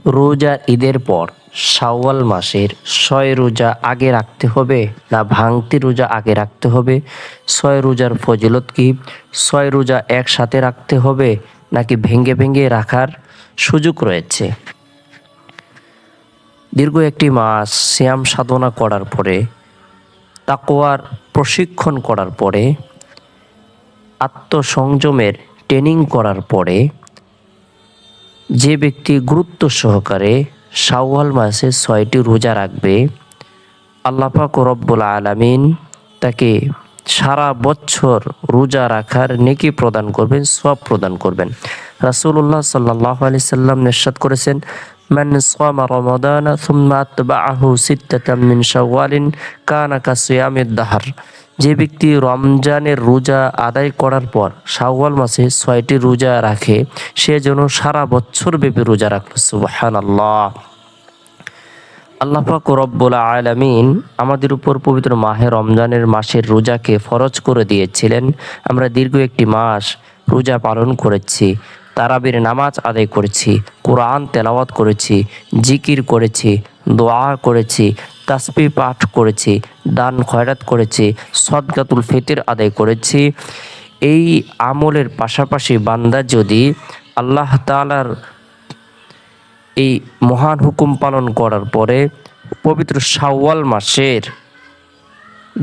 রোজা ঈদের পর শাওয়াল মাসের ৬ রোজা আগে রাখতে হবে না ভাঙতি রোজা আগে রাখতে হবে? ৬ রোজার ফজিলত কি? ৬ রোজা একসাথে রাখতে হবে নাকি ভেঙে ভেঙে রাখার সুযোগ রয়েছে? দীর্ঘ একটি মাস সিয়াম সাধনা করার পরে, তাকওয়ার প্রশিক্ষণ করার পরে, আত্মসংযমের ট্রেনিং করার পরে যে ব্যক্তি গুরুত্ব সহকারে শাওয়াল মাসে ৬টি রোজা রাখবে, আল্লাহ পাক রব্বুল আলামিন তাকে সারা বছর রোজা রাখার নেকি প্রদান করবেন, সওয়াব প্রদান করবেন। রাসূলুল্লাহ সাল্লাল্লাহু আলাইহি সাল্লাম ইরশাদ করেছেন, মান সামা রমাদানা সুম্মা আতবাআহু সিত্তাতাম মিন শাওয়ালিন কানা কাসিয়ামিদ দাহর। যে ব্যক্তি রমজানের রোজা আদায় করার পর শাওয়াল মাসে ৬টি রোজা রাখে, সে যেন সারা বছর ব্যাপী রোজা রাখলো। সুবহানাল্লাহ। আল্লাহ পাক রব্বুল আলামিন আমাদের উপর পবিত্র মাহে রমজানের মাসের রোজাকে ফরজ করে দিয়েছিলেন। আমরা দীর্ঘ একটি মাস রোজা পালন করেছি, তারাবির নামাজ আদায় করেছি, কোরআন তেলাওয়াত করেছি, জিকির করেছি, দোয়া করেছি, তাসবিহ পাঠ করেছি, দান খয়রাত করেছি, সদকাতুল ফিতর আদায় করেছি। এই আমলের পাশাপাশি বান্দা যদি আল্লাহ তাআলার এই মহান হুকুম পালন করার পরে পবিত্র শাওয়াল মাসের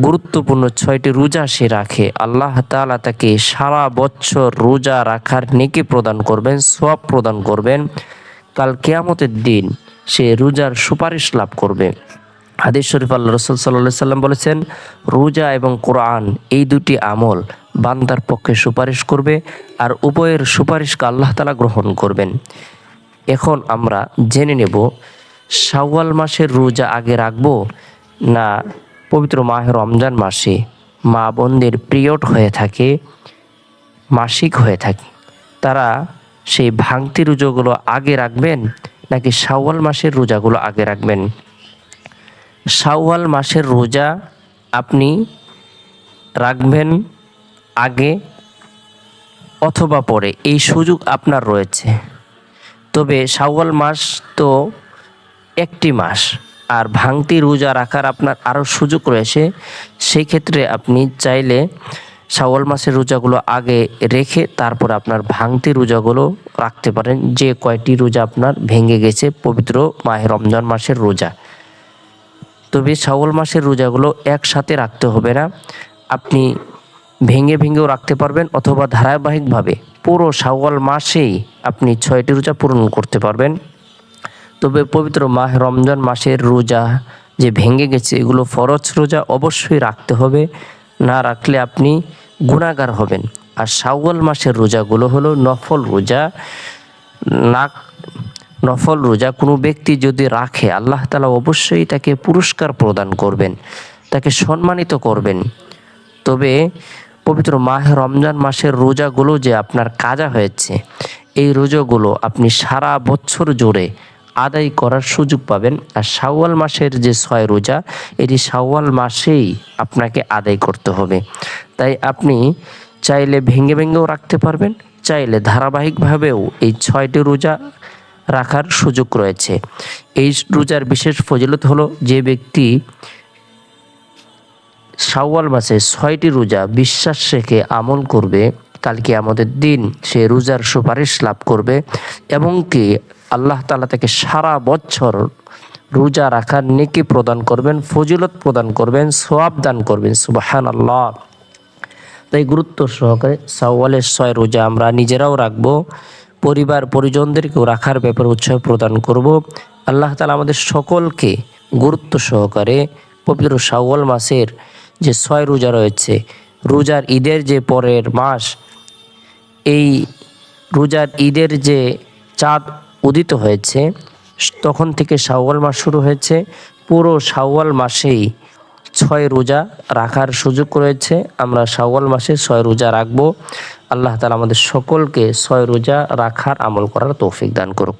গুরুত্বপূর্ণ ৬টি রোজা সে রাখে, আল্লাহ তাআলা তাকে সারা বছর রোজা রাখার নেকি প্রদান করবেন, সওয়াব প্রদান করবেন। কাল কিয়ামতের দিন সে রোজার সুপারিশ লাভ করবে। হাদিস শরীফ আল্লাহ রাসূল সাল্লাল্লাহু আলাইহি সাল্লাম বলেছেন, রোজা এবং কোরআন এই দুটি আমল বান্দার পক্ষে সুপারিশ করবে, আর উভয়ের সুপারিশকে আল্লাহ তাআলা গ্রহণ করবেন। এখন আমরা জেনে নেব শাওয়াল মাসের রোজা আগে রাখবো না পবিত্র মাহে রমজান মাসে মা বোনদের পিরিয়ড হয়ে থাকে, মাসিক হয়ে থাকে, তারা সেই ভাঙতি রোজাগুলো আগে রাখবেন নাকি শাওয়াল মাসের রোজাগুলো আগে রাখবেন? শাওয়াল মাসের রোজা আপনি রাখবেন আগে অথবা পরে, এই সুযোগ আপনার রয়েছে। তবে শাওয়াল মাস তো একটি মাস, আর ভাঙতি রোজা রাখার আপনার আরও সুযোগ রয়েছে। সেই ক্ষেত্রে আপনি চাইলে শাওয়াল মাসের রোজাগুলো আগে রেখে তারপর আপনার ভাঙতি রোজাগুলো রাখতে পারেন, যে কয়টি রোজা আপনার ভেঙে গেছে পবিত্র মাহে রমজান মাসের রোজা। তবে শাওয়াল মাসের রোজাগুলো একসাথে রাখতে হবে না, আপনি ভেঙে ভেঙেও রাখতে পারবেন অথবা ধারাবাহিকভাবে পুরো শাওয়াল মাসেই আপনি ৬টি রোজা পূরণ করতে পারবেন। তবে পবিত্র মাহে রমজান মাসের রোজা যে ভেঙে গেছে, এগুলো ফরজ রোজা, অবশ্যই রাখতে হবে, না রাখলে আপনি গুনাহগার হবেন। আর শাওয়াল মাসের রোজাগুলো হলো নফল রোজা। নফল রোজা কোনো ব্যক্তি যদি রাখে, আল্লাহ তাআলা অবশ্যই তাকে পুরস্কার প্রদান করবেন, তাকে সম্মানিত করবেন। তবে পবিত্র মাহে রমজান মাসের রোজাগুলো যে আপনার কাজা হয়েছে, এই রোজাগুলো আপনি সারা বছর জুড়ে আদায় করার সুযোগ পাবেন। আর শাওয়াল মাসের যে ৬ রোজা, এটি শাওয়াল মাসেই আপনাকে আদায় করতে হবে। তাই আপনি চাইলে ভেঙে ভেঙেও রাখতে পারবেন, চাইলে ধারাবাহিকভাবেও এই ৬টি রোজা রাখার সুযোগ রয়েছে। এই রোজার বিশেষ ফজিলত হলো, যে ব্যক্তি শাওয়াল মাসে ৬টি রোজা বিশ্বাস রেখে আমল করবে, কালকে আমাদের দিন সে রোজার সুপারিশ লাভ করবে এবং কি আল্লাহ তাআলা তাকে সারা বছর রোজা রাখার নেকি প্রদান করবেন, ফজিলত প্রদান করবেন, সওয়াব দান করবেন। সুবহানাল্লাহ। তাই গুরুত্ব সহকারে শাওয়ালের ৬ রোজা আমরা নিজেরাও রাখবো, পরিবার পরিজনদেরকেও রাখার ব্যাপারে উৎসাহ প্রদান করব। আল্লাহ তাআলা আমাদের সকলকে গুরুত্ব সহকারে পবিত্র শাওয়াল মাসের যে ৬ রোজা রয়েছে, রোজার ঈদের যে পরের মাস, এই রোজার ঈদের যে চাঁদ উদিত হয়েছে তখন থেকে শাওয়াল মাস শুরু হয়েছে, পুরো শাওয়াল মাসেই ৬ রোজা রাখার সুযোগ রয়েছে। আমরা শাওয়াল মাসে ৬ রোজা রাখবো। আল্লাহ তাআলা আমাদের সকলকে ৬ রোজা রাখার আমল করার তৌফিক দান করুক।